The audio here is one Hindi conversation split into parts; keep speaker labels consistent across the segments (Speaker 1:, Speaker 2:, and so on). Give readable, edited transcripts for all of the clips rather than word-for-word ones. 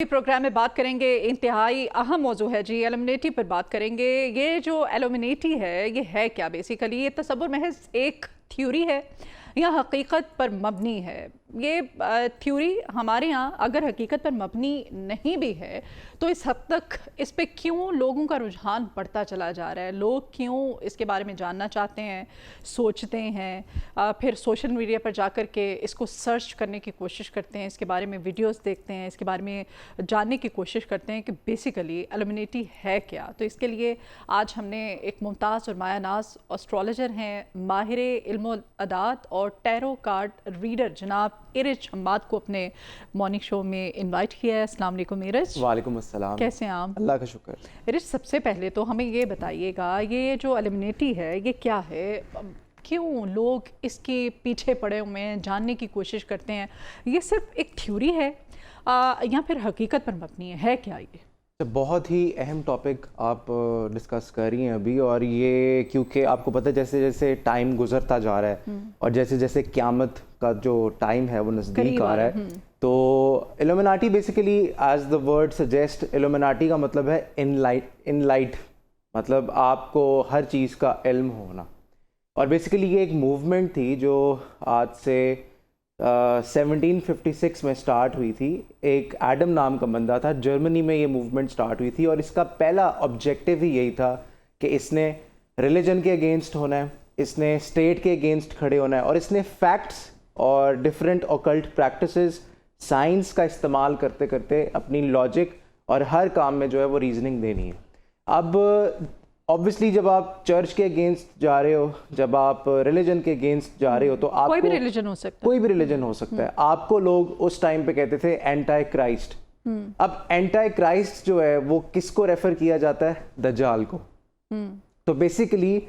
Speaker 1: प्रोग्राम में बात करेंगे, इंतहाई अहम मौजू है जी, एलिमिनेटी पर बात करेंगे। ये जो एलिमिनेटी है ये है क्या? बेसिकली ये तसव्वुर महज एक थ्योरी है या हकीकत पर मबनी है? ये थ्योरी हमारे यहाँ अगर हकीकत पर मबनी नहीं भी है तो इस हद तक इस पे क्यों लोगों का रुझान बढ़ता चला जा रहा है? लोग क्यों इसके बारे में जानना चाहते हैं, सोचते हैं, फिर सोशल मीडिया पर जाकर के इसको सर्च करने की कोशिश करते हैं, इसके बारे में वीडियोस देखते हैं, इसके बारे में जानने की कोशिश करते हैं कि बेसिकली एलिमिनेटी है क्या? तो इसके लिए आज हमने एक मुमताज़ और मायानाज एस्ट्रोलॉजर हैं, माहिर इल्म अदात और टैरो कार्ड रीडर जनाब इरज हम्माद को अपने मॉर्निंग शो में इनवाइट किया है। अस्सलाम वालेकुम इरज।
Speaker 2: वालेकुम अस्सलाम।
Speaker 1: कैसे हैं आप?
Speaker 2: अल्लाह का शुक्र।
Speaker 1: इरज, सबसे पहले तो हमें ये बताइएगा, ये जो एलिमिनेटी है ये क्या है? क्यों लोग इसके पीछे पड़े हुए हैं, जानने की कोशिश करते हैं? ये सिर्फ एक थ्योरी है या फिर हकीकत पर मबनी है क्या ये?
Speaker 2: बहुत ही अहम टॉपिक आप डिस्कस कर रही हैं अभी, और ये क्योंकि आपको पता है जैसे जैसे टाइम गुजरता जा रहा है और जैसे जैसे क़यामत का जो टाइम है वो नज़दीक आ रहा है, तो Illuminati basically as the word suggest, Illuminati का मतलब है इनलाइट, मतलब आपको हर चीज़ का इल्म होना। और बेसिकली ये एक मूवमेंट थी जो आज से 1756 में स्टार्ट हुई थी। एक एडम नाम का बंदा था, जर्मनी में ये मूवमेंट स्टार्ट हुई थी, और इसका पहला ऑब्जेक्टिव ही यही था कि इसने रिलीजन के अगेंस्ट होना है, इसने स्टेट के अगेंस्ट खड़े होना है, और इसने फैक्ट्स और डिफरेंट ऑकल्ट प्रैक्टिसेस, साइंस का इस्तेमाल करते करते अपनी लॉजिक और हर काम में जो है वो रीजनिंग देनी है। अब ऑब्वियसली जब आप चर्च के अगेंस्ट जा रहे हो, जब आप रिलीजन के अगेंस्ट जा रहे हो, तो आपको
Speaker 1: कोई भी रिलीजन हो सकता है,
Speaker 2: कोई भी रिलीजन हो सकता है। आपको लोग उस टाइम पे कहते थे एंटी क्राइस्ट। अब एंटी क्राइस्ट जो है वो किसको रेफर किया जाता है? दज्जाल को। तो बेसिकली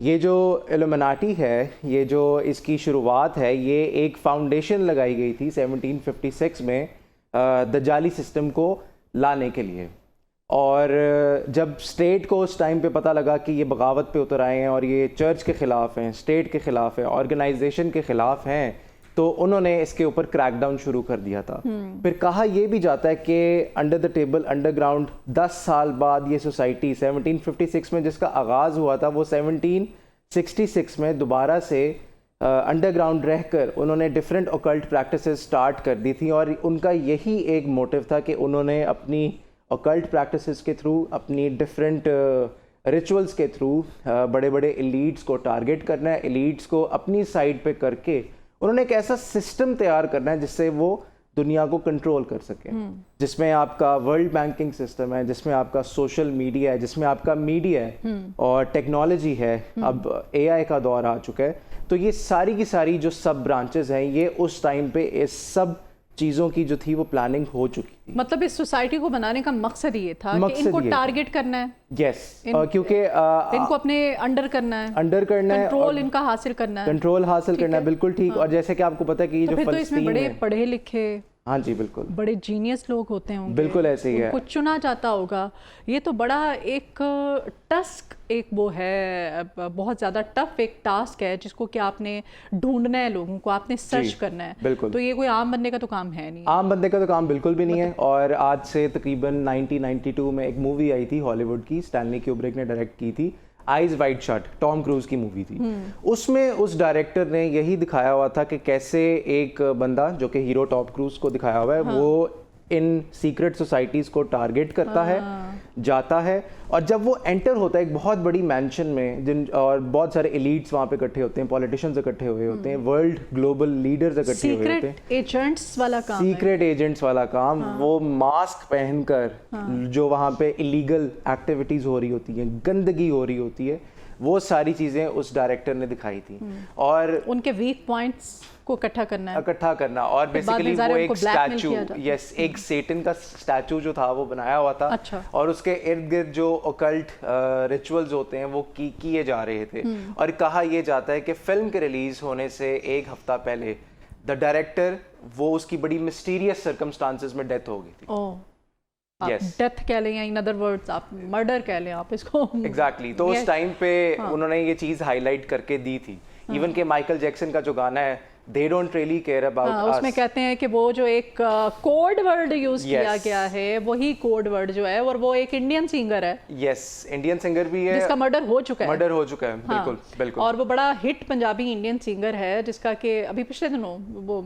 Speaker 2: ये जो इल्यूमिनाटी है, ये जो इसकी शुरुआत है, ये एक फाउंडेशन लगाई गई थी 1756 में दज्जाली सिस्टम को लाने के लिए। और जब स्टेट को उस टाइम पे पता लगा कि ये बगावत पे उतर आए हैं और ये चर्च के ख़िलाफ़ हैं, स्टेट के ख़िलाफ़ हैं, ऑर्गेनाइजेशन के ख़िलाफ़ हैं, तो उन्होंने इसके ऊपर क्रैकडाउन शुरू कर दिया था। फिर कहा यह भी जाता है कि अंडर द टेबल, अंडरग्राउंड 10 साल बाद ये सोसाइटी 1756 में जिसका आगाज़ हुआ था, वो 1766 में दोबारा से अंडरग्राउंड रहकर उन्होंने डिफरेंट ऑकल्ट प्रैक्टिसेस स्टार्ट कर दी थी। और उनका यही एक मोटिव था कि उन्होंने अपनी ऑकल्ट प्रैक्टिसेस के थ्रू, अपनी डिफरेंट रिचुअल्स के थ्रू बड़े बड़े एलीट्स को टारगेट करना है, एलीट्स को अपनी साइड पे करके उन्होंने एक ऐसा सिस्टम तैयार करना है जिससे वो दुनिया को कंट्रोल कर सके, जिसमें आपका वर्ल्ड बैंकिंग सिस्टम है, जिसमें आपका सोशल मीडिया है, जिसमें आपका मीडिया है और टेक्नोलॉजी है। अब AI का दौर आ चुका है, तो ये सारी की सारी जो सब ब्रांचेस हैं, ये उस टाइम पे इस सब चीज़ों की जो थी वो प्लानिंग हो चुकी थी।
Speaker 1: मतलब इस सोसाइटी को बनाने का मकसद ये था कि इनको टारगेट करना है।
Speaker 2: यस, क्योंकि
Speaker 1: इनको अपने अंडर करना है, कंट्रोल इनका हासिल करना है,
Speaker 2: कंट्रोल हासिल करना है, बिल्कुल ठीक। और जैसे कि आपको पता है कि ये जो
Speaker 1: फिर तो इसमें बड़े पढ़े लिखे,
Speaker 2: हाँ जी बिल्कुल,
Speaker 1: बड़े जीनियस लोग होते होंगे,
Speaker 2: बिल्कुल ऐसे ही है,
Speaker 1: कुछ चुना जाता होगा। ये तो बड़ा एक टस्क, एक वो है, बहुत ज़्यादा टफ एक टास्क है जिसको कि आपने ढूंढना है, लोगों को आपने सर्च करना है।
Speaker 2: बिल्कुल,
Speaker 1: तो ये कोई आम बंदे का तो काम है नहीं,
Speaker 2: आम बंदे का तो काम बिल्कुल भी नहीं है। और आज से तकरीबन 1992 में एक मूवी आई थी हॉलीवुड की, स्टैनली क्यूब्रिक ने डायरेक्ट की थी, eyes wide shut, Tom cruise की मूवी थी। उसमें उस डायरेक्टर ने यही दिखाया हुआ था कि कैसे एक बंदा, जो कि हीरो टॉम क्रूज को दिखाया हुआ है, वो इन सीक्रेट सोसाइटीज़ को टारगेट करता है, जाता है, और जब वो एंटर होता है एक बहुत बड़ी मैंशन में, और बहुत सारे एलीट्स वहाँ पे इकट्ठे होते हैं, पॉलिटिशियंस इकट्ठे हुए होते हैं, वर्ल्ड ग्लोबल लीडर्स इकट्ठे हुए होते हैं,
Speaker 1: एजेंट्स वाला काम,
Speaker 2: सीक्रेट एजेंट्स वाला काम। वो मास्क पहनकर जो वहाँ पे इलीगल एक्टिविटीज हो रही होती हैं, गंदगी हो रही होती है, वो सारी चीज़ें उस डायरेक्टर ने दिखाई थी। और
Speaker 1: उनके वीक पॉइंट्स को इकट्ठा करना,
Speaker 2: और बेसिकली वो एक स्टैचू, यस, एक सेटन का स्टैचू जो था वो बनाया हुआ था।
Speaker 1: अच्छा।
Speaker 2: और उसके इर्द गिर्द जो ऑकल्ट रिचुअल्स होते हैं वो किए जा रहे थे। और कहा यह जाता है कि फिल्म के रिलीज होने से एक हफ्ता पहले द डायरेक्टर, वो उसकी बड़ी मिस्टीरियस सर्कमस्टांसेस में डेथ हो गई थी।
Speaker 1: डेथ कह लें या इन अदर वर्ड्स आप मर्डर कह लें आप इसको।
Speaker 2: एग्जैक्टली, तो उस टाइम पे उन्होंने ये चीज़ हाईलाइट करके दी थी। इवन के माइकल जैक्सन का जो गाना है they don't really care about us.
Speaker 1: उसमें कहते हैं कि वो जो एक कोड वर्ड यूज किया गया है वही कोड वर्ड जो है, और वो एक इंडियन सिंगर है।
Speaker 2: यस, इंडियन सिंगर भी है
Speaker 1: जिसका मर्डर हो चुका है।
Speaker 2: मर्डर हो चुका है, बिल्कुल बिल्कुल।
Speaker 1: और वो बड़ा हिट पंजाबी इंडियन सिंगर है जिसका कि अभी पिछले दिनों वो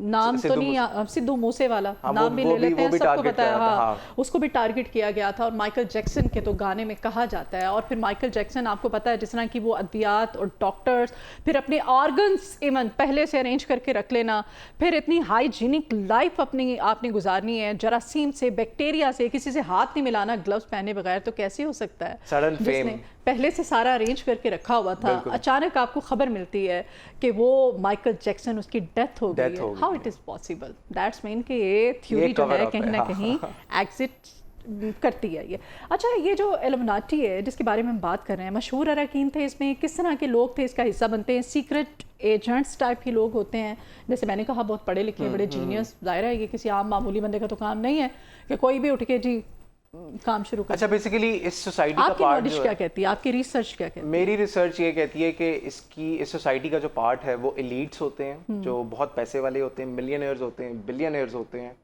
Speaker 1: नाम तो नहीं, सिद्धू मूसे वाला नाम भी ले लेते हैं, सबको पता है। हाँ, उसको भी टारगेट किया गया था। और माइकल जैक्सन के तो गाने में कहा जाता है। और फिर माइकल जैक्सन आपको पता है जिस तरह की वो अद्वियात और डॉक्टर्स, फिर अपने ऑर्गन्स इवन पहले से अरेंज करके रख लेना, फिर इतनी हाइजीनिक लाइफ अपनी आपने गुजारनी है, जरासीम से, बैक्टीरिया से, किसी से हाथ नहीं मिलाना ग्लव्स पहने बगैर, तो कैसे हो सकता है?
Speaker 2: सडन फेम,
Speaker 1: पहले से सारा अरेंज करके रखा हुआ था, अचानक आपको खबर मिलती है कि वो माइकल जैक्सन उसकी डेथ हो गई है। How it is possible? That's mean कि ये थ्योरी जो है कहीं ना कहीं एग्जिट करती है ये। अच्छा, ये जो इल्यूमिनाटी है जिसके बारे में हम बात कर रहे हैं, मशहूर अरकान थे इसमें, किस तरह के लोग थे इसका हिस्सा बनते हैं? सीक्रेट एजेंट्स टाइप के लोग होते हैं, जैसे मैंने कहा बहुत पढ़े लिखे बड़े जीनियस। जाहिर है ये किसी आम मामूली बंदे का तो काम नहीं है कि कोई भी उठ के जी काम शुरू कर।
Speaker 2: अच्छा, बेसिकली इस सोसाइटी का
Speaker 1: आपकी
Speaker 2: पार्ट
Speaker 1: नॉलेज क्या कहती है, आपकी रिसर्च क्या कहती है?
Speaker 2: मेरी रिसर्च ये कहती है कि इस सोसाइटी का जो पार्ट है वो एलीट्स होते हैं, जो बहुत पैसे वाले होते हैं, मिलियनर्स होते हैं, बिलियनर्स होते हैं,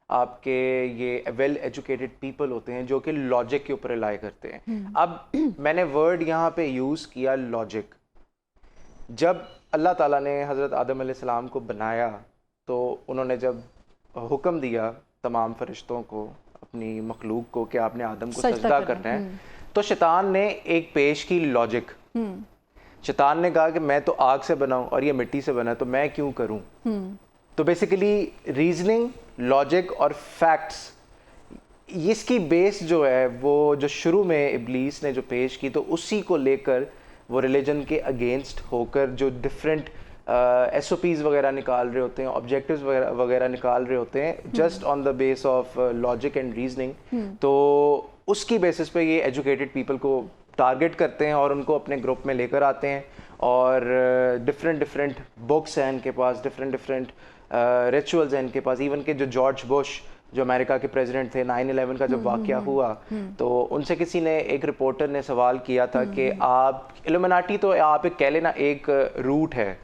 Speaker 2: आपके ये वेल एजुकेटेड पीपल होते हैं जो कि लॉजिक के ऊपर रिलाई करते हैं। अब मैंने वर्ड यहाँ पे यूज़ किया लॉजिक। जब अल्लाह ताला ने हज़रत आदम अलैहिस्सलाम को बनाया तो उन्होंने जब हुक्म दिया तमाम फरिश्तों को, अपनी मखलूक को, कि आपने आदम को सजदा करना है, तो शैतान ने एक पेश की लॉजिक। शैतान ने कहा कि मैं तो आग से बना हूं और ये मिट्टी से बना है, तो मैं क्यों करूं? तो बेसिकली रीजनिंग, लॉजिक और फैक्ट्स, इसकी बेस जो है वो जो शुरू में इब्लीस ने जो पेश की, तो उसी को लेकर वो रिलीजन के अगेंस्ट होकर जो डिफरेंट SOPs वगैरह निकाल रहे होते हैं, ऑब्जेक्टिव्स वगैरह निकाल रहे होते हैं, just on the base of logic and reasoning. तो उसकी बेसिस पे ये एजुकेटेड पीपल को टारगेट करते हैं और उनको अपने ग्रुप में लेकर आते हैं। और डिफरेंट बुक्स हैं इनके पास, डिफरेंट रिचुअल्स हैं इनके पास। इवन के जो जॉर्ज बुश जो अमेरिका के प्रेसिडेंट थे, 9/11 का जब वाक़या हुआ, तो उनसे किसी ने, एक रिपोर्टर ने सवाल किया था कि आप इल्यूमिनाटी तो आप एक कह लेना एक रूट है,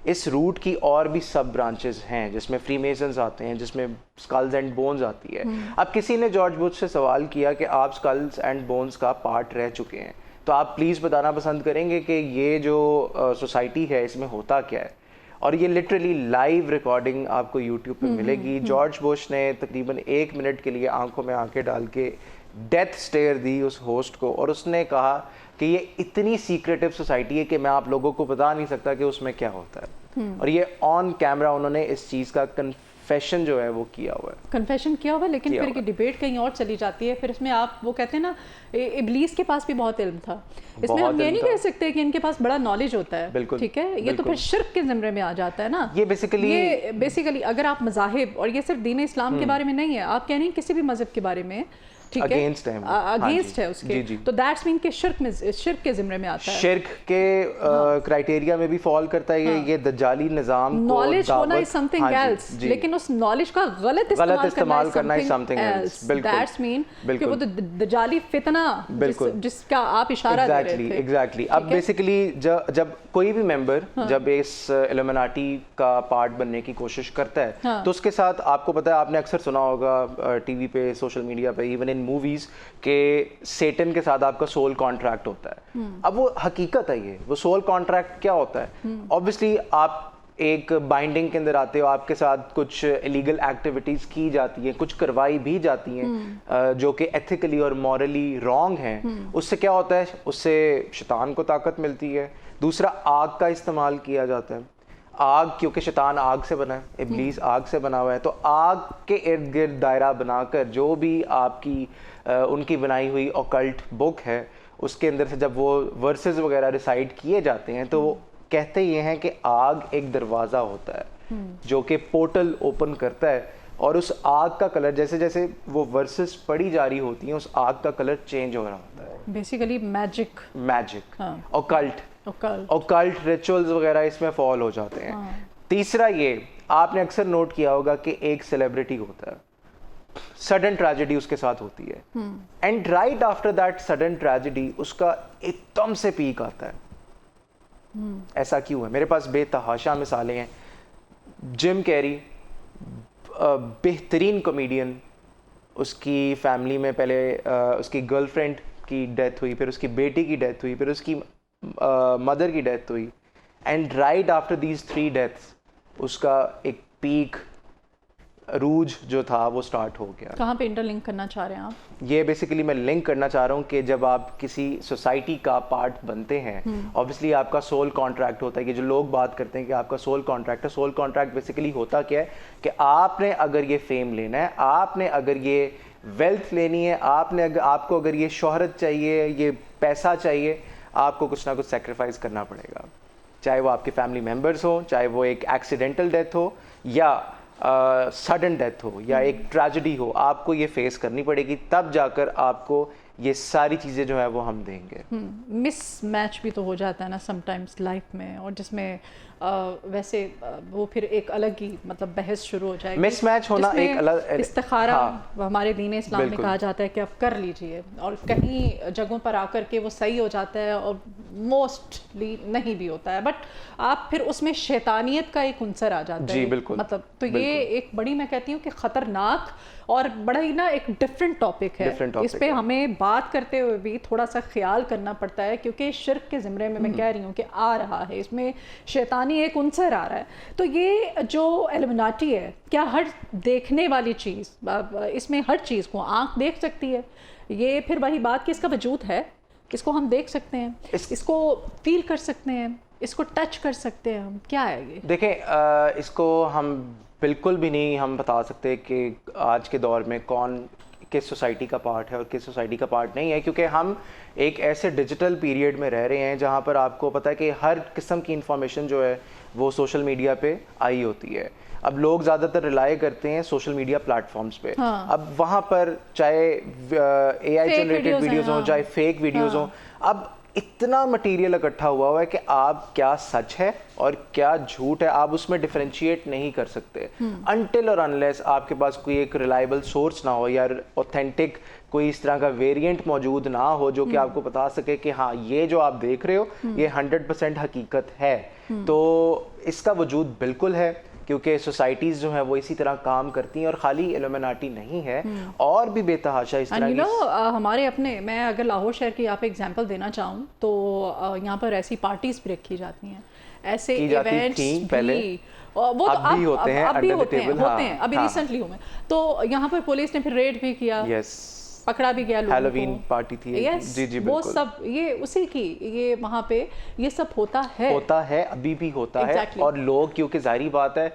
Speaker 2: इस रूट की और भी सब ब्रांचेस हैं जिसमें फ्रीमेसन्स आते हैं, जिसमें स्कल्स एंड बोन्स आती है। अब किसी ने जॉर्ज बुश से सवाल किया कि आप स्कल्स एंड बोन्स का पार्ट रह चुके हैं, तो आप प्लीज़ बताना पसंद करेंगे कि ये जो सोसाइटी है इसमें होता क्या है? और ये लिटरली लाइव रिकॉर्डिंग आपको यूट्यूब पे मिलेगी। जॉर्ज बुश ने तकरीबन 1 मिनट के लिए आंखों में आंखें डाल के डेथ स्टेयर दी उस होस्ट को, और उसने कहा कि ये इतनी सीक्रेटिव सोसाइटी है कि मैं आप लोगों को बता नहीं सकता कि उसमें क्या होता है। और ये ऑन कैमरा उन्होंने इस चीज़ का कन्फेशन जो है वो किया हुआ है,
Speaker 1: कन्फेशन किया हुआ है। लेकिन फिर की डिबेट कहीं और चली जाती है। फिर इसमें आप वो कहते हैं ना, इब्लीस के पास भी बहुत इल्म था, इसमें हम ये नहीं कह सकते कि इनके पास बड़ा नॉलेज होता है।
Speaker 2: बिल्कुल,
Speaker 1: ठीक है, ये तो फिर शिर्क के ज़िम्मे में आ जाता है ना।
Speaker 2: ये बेसिकली
Speaker 1: अगर आप मज़ाहिब, और ये सिर्फ दीन इस्लाम के बारे में नहीं है, आप कह रहे हैं किसी भी मज़हब के बारे में, ठीक है, अगेंस्ट है उसके, तो दैट्स मीन के शिर्क के ज़िम्मे में आता है।
Speaker 2: शिर्क के क्राइटेरिया में भी फॉल करता है ये दज्जाली निज़ाम को।
Speaker 1: नॉलेज होना इज समथिंग एल्स, लेकिन उस नॉलेज का गलत इस्तेमाल करना is something else. That's mean कि वो दज्जाली फितना जिसका आप इशारा दे रहे थे।
Speaker 2: एग्जैक्टली। अब बेसिकली जब कोई भी मेंबर जब इस इल्यूमिनाटी का पार्ट बनने की कोशिश करता है, तो उसके साथ आपको पता है, आपने अक्सर सुना होगा टीवी पे, सोशल मीडिया पे, इवन इन मूवीज के सेटन के साथ आपका सोल कॉन्ट्रैक्ट होता है। अब वो हकीकत है, ये वो सोल कॉन्ट्रैक्ट क्या होता है? ऑब्वियसली आप एक बाइंडिंग के अंदर आते हो, आपके साथ कुछ इलीगल एक्टिविटीज की जाती हैं, कुछ करवाई भी जाती हैं जो कि एथिकली और मॉरली रॉन्ग हैं। उससे क्या होता है? उससे शैतान को ताकत मिलती है। दूसरा, आग का इस्तेमाल किया जाता है। आग, क्योंकि शैतान आग से बना है, इब्लीस आग से बना हुआ है, तो आग के इर्द गिर्द दायरा बनाकर जो भी आपकी उनकी बनाई हुई ऑकल्ट बुक है, उसके अंदर से जब वो वर्सेस वगैरह रिसाइड किए जाते हैं, तो वो कहते ये हैं कि आग एक दरवाज़ा होता है जो कि पोर्टल ओपन करता है, और उस आग का कलर जैसे जैसे वो वर्सेस पढ़ी जा रही होती हैं, उस आग का कलर चेंज हो रहा होता है।
Speaker 1: बेसिकली मैजिक,
Speaker 2: ऑकल्ट रिचुअल्स वगैरह इसमें फॉल हो जाते हैं। तीसरा, ये आपने अक्सर नोट किया होगा कि एक सेलिब्रिटी होता है, सडन ट्रेजेडी उसके साथ होती है, and right after that sudden tragedy उसका एकदम से पीक आता है। ऐसा क्यों है? मेरे पास बेतहाशा मिसालें हैं। जिम कैरी बेहतरीन कॉमेडियन, उसकी फैमिली में पहले उसकी गर्लफ्रेंड की डेथ हुई, फिर उसकी बेटी की डेथ हुई, फिर उसकी मदर की डेथ हुई, and right after these 3 deaths उसका एक पीक रूज जो था वो स्टार्ट हो गया।
Speaker 1: कहाँ पे इंटरलिंक करना चाह रहे हैं आप?
Speaker 2: ये बेसिकली मैं लिंक करना चाह रहा हूँ कि जब आप किसी सोसाइटी का पार्ट बनते हैं, ऑब्वियसली आपका सोल कॉन्ट्रैक्ट होता है, कि जो लोग बात करते हैं कि आपका सोल कॉन्ट्रैक्ट है, सोल कॉन्ट्रैक्ट बेसिकली होता क्या है कि आपने अगर ये फेम लेना है, आपने अगर ये वेल्थ लेनी है, आपको अगर ये शोहरत चाहिए, ये पैसा चाहिए, आपको कुछ ना कुछ सेक्रीफाइस करना पड़ेगा, चाहे वो आपके फैमिली मेम्बर्स हो, चाहे वो एक एक्सीडेंटल डेथ हो या सडन डेथ हो या एक ट्रेजेडी हो, आपको ये फेस करनी पड़ेगी, तब जाकर आपको ये सारी चीज़ें जो है वो हम देंगे।
Speaker 1: मिस मैच भी तो हो जाता है ना समटाइम्स लाइफ में, और जिसमें वैसे वो फिर एक अलग ही मतलब बहस शुरू हो जाएगी।
Speaker 2: मिस मैच होना एक अलग
Speaker 1: इस्तिखारा,
Speaker 2: हाँ,
Speaker 1: हमारे दीन इस्लाम में कहा जाता है कि आप कर लीजिए, और कहीं जगहों पर आकर के वो सही हो जाता है और मोस्टली नहीं भी होता है, बट आप फिर उसमें शैतानियत का एक उनसर आ जाता है।
Speaker 2: बिल्कुल,
Speaker 1: मतलब तो ये एक बड़ी, मैं कहती हूँ कि खतरनाक और बड़ा ही ना एक डिफरेंट टॉपिक है। इस पे हमें बात करते हुए भी थोड़ा सा ख्याल करना पड़ता है, क्योंकि शिर्क के ज़िम्रे में मैं कह रही हूँ कि आ रहा है, इसमें शैतानी एक उनसर आ रहा है। तो ये जो एलिमिनाटी है, क्या हर देखने वाली चीज़, इसमें हर चीज़ को आँख देख सकती है? ये फिर वही बात कि इसका वजूद है, इसको हम देख सकते हैं, इसको फील कर सकते हैं, इसको टच कर सकते हैं हम, क्या है ये?
Speaker 2: देखें, इसको हम बिल्कुल भी नहीं हम बता सकते कि आज के दौर में कौन किस सोसाइटी का पार्ट है और किस सोसाइटी का पार्ट नहीं है, क्योंकि हम एक ऐसे डिजिटल पीरियड में रह रहे हैं जहाँ पर आपको पता है कि हर किस्म की इंफॉर्मेशन जो है वो सोशल मीडिया पे आई होती है। अब लोग ज़्यादातर रिलाई करते हैं सोशल मीडिया प्लेटफॉर्म्स पे।
Speaker 1: हाँ।
Speaker 2: अब वहाँ पर चाहे AI जनरेटेड वीडियोज़ हों, चाहे फेक वीडियोज़ हों, अब इतना मटेरियल इकट्ठा हुआ है कि आप क्या सच है और क्या झूठ है आप उसमें डिफरेंशिएट नहीं कर सकते अनटिल और अनलेस आपके पास कोई एक रिलायबल सोर्स ना हो या ऑथेंटिक कोई इस तरह का वेरिएंट मौजूद ना हो जो कि आपको बता सके कि हाँ ये जो आप देख रहे हो ये 100% हकीकत है। तो इसका वजूद बिल्कुल है, क्योंकि सोसाइटीज़ जो है वो इसी तरह काम करती हैं, और खाली इल्यूमिनाटी नहीं है, और भी बेतहाशा इस तरह की
Speaker 1: हमारे अपने, मैं अगर लाहौर शहर की आप एग्जांपल देना चाहूँ तो यहाँ पर ऐसी पार्टीज भी रखी जाती हैं, ऐसे इवेंट्स भी, वो तो
Speaker 2: अब भी होते हैं,
Speaker 1: अभी होते हैं, अभी रिसेंटली हुए, तो यहाँ पर पुलिस ने फिर रेड भी किया, पकड़ा भी गया लोगों को।
Speaker 2: हैलोवीन पार्टी थी। जी जी
Speaker 1: वो सब ये उसी की, ये वहाँ पे ये सब होता है,
Speaker 2: अभी भी होता है। और लोग, क्योंकि जाहिर बात है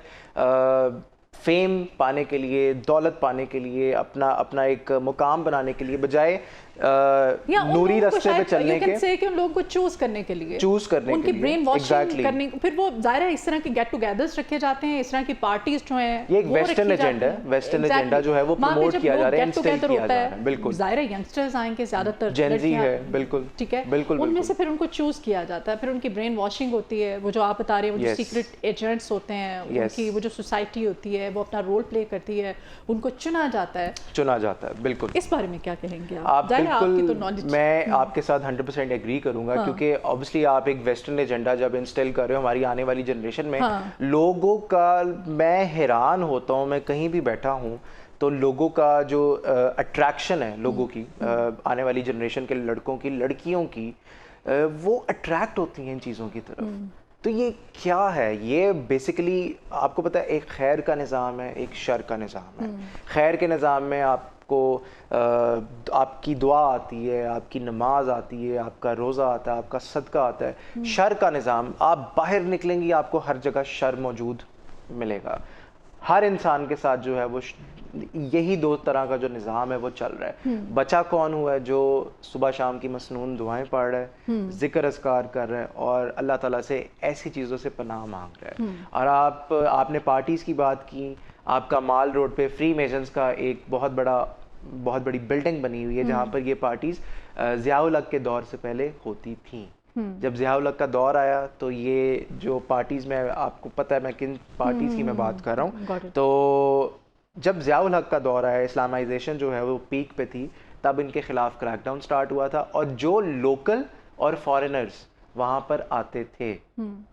Speaker 2: फेम पाने के लिए, दौलत पाने के लिए, अपना एक मुकाम बनाने के लिए, बजाय नूरी रास्ते पे चलने के,
Speaker 1: कि उन लोगों को चूज करने के लिए उनकी ब्रेन वॉशिंग करने, फिर वो जाहिर है इस तरह के गेट टुगेदर्स रखे जाते हैं, इस तरह की पार्टीज जो हैं
Speaker 2: ये एक वेस्टर्न एजेंडा है, वेस्टर्न एजेंडा जो है वो प्रमोट किया जा रहा है, इंस्टॉल किया जा रहा है। बिल्कुल,
Speaker 1: जाहिर है यंगस्टर्स आएंगे, ज्यादातर
Speaker 2: जेन ज़ी है, बिल्कुल
Speaker 1: ठीक है,
Speaker 2: बिल्कुल,
Speaker 1: उनमें से फिर उनको चूज किया जाता है, फिर उनकी ब्रेन वॉशिंग होती है, वो जो आप बता रहे हैं, वो जो सीक्रेट एजेंट्स होते हैं, उनकी वो जो सोसाइटी होती है वो अपना रोल प्ले करती है, उनको चुना जाता है।
Speaker 2: बिल्कुल,
Speaker 1: इस बारे में क्या कहेंगे
Speaker 2: आप? बिल्कुल, मैं आपके साथ 100% एग्री करूंगा, क्योंकि ऑब्वियसली आप एक वेस्टर्न एजेंडा जब इंस्टॉल कर रहे हो हमारी आने वाली जनरेशन में, लोगों का, मैं हैरान होता हूं, मैं कहीं भी बैठा हूं तो लोगों का जो अट्रैक्शन है, लोगों की आने वाली जनरेशन के लड़कों की, लड़कियों की, वो अट्रैक्ट होती हैं इन चीज़ों की तरफ। तो ये क्या है? ये बेसिकली आपको पता है एक खैर का निज़ाम है, एक शर का निज़ाम है। खैर के निज़ाम में आपको आपकी दुआ आती है, आपकी नमाज आती है, आपका रोज़ा आता है, आपका सदका आता है। शर का निज़ाम, आप बाहर निकलेंगी आपको हर जगह शर मौजूद मिलेगा। हर इंसान के साथ जो है वो यही दो तरह का जो निज़ाम है वो चल रहा है। बचा कौन हुआ है? जो सुबह शाम की मसनून दुआएं पढ़ रहा है, जिक्र अस्कार कर रहा है और अल्लाह ताला से ऐसी चीज़ों से पनाह मांग रहा है। और आपने पार्टीज़ की बात की, आपका माल रोड पे फ्री मेजन्स का एक बहुत बड़ी बिल्डिंग बनी हुई है जहाँ पर ये पार्टीज़ ज़ियाउल हक के दौर से पहले होती थी। जब ज़ियाउल हक का दौर आया तो ये जो पार्टीज़ में, आपको पता है मैं किन पार्टीज़ की मैं बात कर रहा हूँ, तो जब ज़ियाउल हक का दौर आया, इस्लामाइजेशन जो है वो पीक पे थी, तब इनके खिलाफ क्रैकडाउन स्टार्ट हुआ था, और जो लोकल और फॉरेनर्स वहां पर आते थे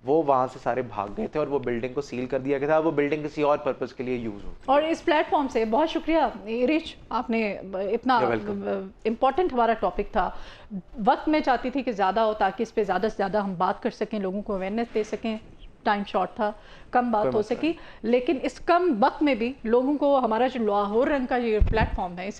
Speaker 2: वो वहां से सारे भाग गए थे और वो बिल्डिंग को सील कर दिया गया था। वो बिल्डिंग किसी और पर्पस के लिए यूज हो।
Speaker 1: और इस प्लेटफॉर्म से बहुत शुक्रिया रिच, आपने इतना इम्पोर्टेंट हमारा टॉपिक था। वक्त मैं चाहती थी कि ज़्यादा हो ताकि इस पे ज़्यादा से ज़्यादा हम बात कर सकें, लोगों को अवेयरनेस दे सकें। टाइम शॉर्ट था, कम बात हो सकी, लेकिन इस कम वक्त में भी लोगों को हमारा जो लाहौर रंग का ये प्लेटफॉर्म है